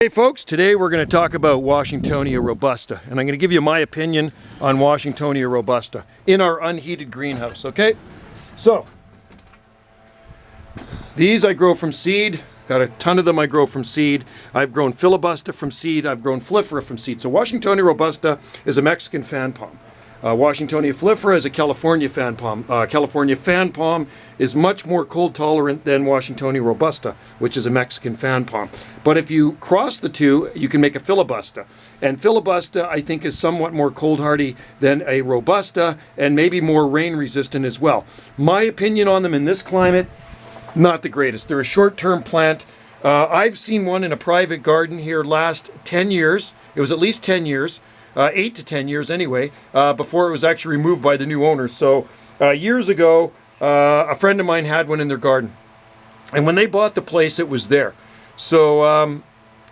Hey folks, today we're going to talk about Washingtonia robusta, and I'm going to give you my opinion on Washingtonia robusta in our unheated greenhouse, okay? So, these I grow from seed. Got a ton of them I grow from seed. I've grown filibusta from seed. I've grown flifera from seed. So Washingtonia robusta is a Mexican fan palm. Washingtonia flifera is a California fan palm. California fan palm is much more cold tolerant than Washingtonia robusta, which is a Mexican fan palm. But if you cross the two, you can make a filibusta. And filibusta, I think, is somewhat more cold hardy than a robusta and maybe more rain resistant as well. My opinion on them in this climate, not the greatest. They're a short-term plant. I've seen one in a private garden here last 10 years. It was at least 10 years. 8 to 10 years anyway, before it was actually removed by the new owners. So years ago, a friend of mine had one in their garden. And when they bought the place, it was there. So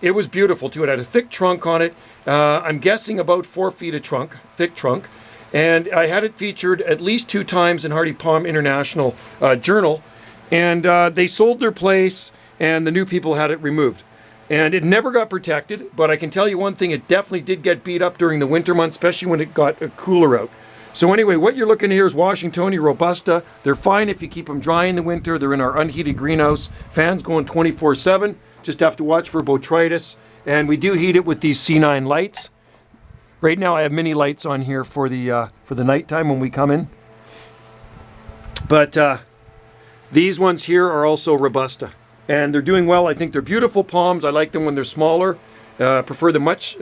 it was beautiful too. It had a thick trunk on it. I'm guessing about 4 feet of trunk, thick trunk. And I had it featured at least 2 times in Hardy Palm International Journal. And they sold their place and the new people had it removed. And it never got protected, but I can tell you one thing, it definitely did get beat up during the winter months, especially when it got cooler out. So anyway, what you're looking at here is Washingtonia robusta. They're fine if you keep them dry in the winter. They're in our unheated greenhouse. Fans going 24/7. Just have to watch for botrytis. And we do heat it with these C9 lights. Right now I have mini lights on here for the nighttime when we come in. But these ones here are also robusta. And they're doing well. I think they're beautiful palms. I like them when they're smaller. Prefer them much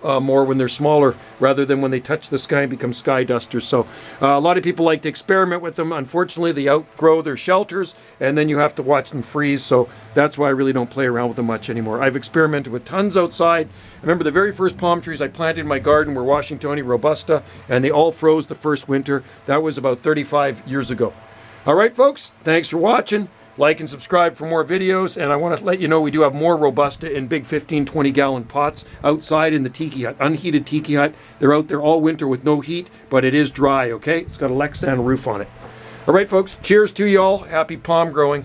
more when they're smaller rather than when they touch the sky and become sky dusters. So a lot of people like to experiment with them. Unfortunately, they outgrow their shelters and then you have to watch them freeze. So that's why I really don't play around with them much anymore. I've experimented with tons outside. I remember the very first palm trees I planted in my garden were Washingtonia robusta, and they all froze the first winter. That was about 35 years ago. All right, folks, thanks for watching. Like and subscribe for more videos, and I want to let you know we do have more robusta in big 15-20 gallon pots outside in the tiki hut, unheated tiki hut. They're out there all winter with no heat, but it is dry, okay? It's got a Lexan roof on it. All right, folks, cheers to y'all. Happy palm growing.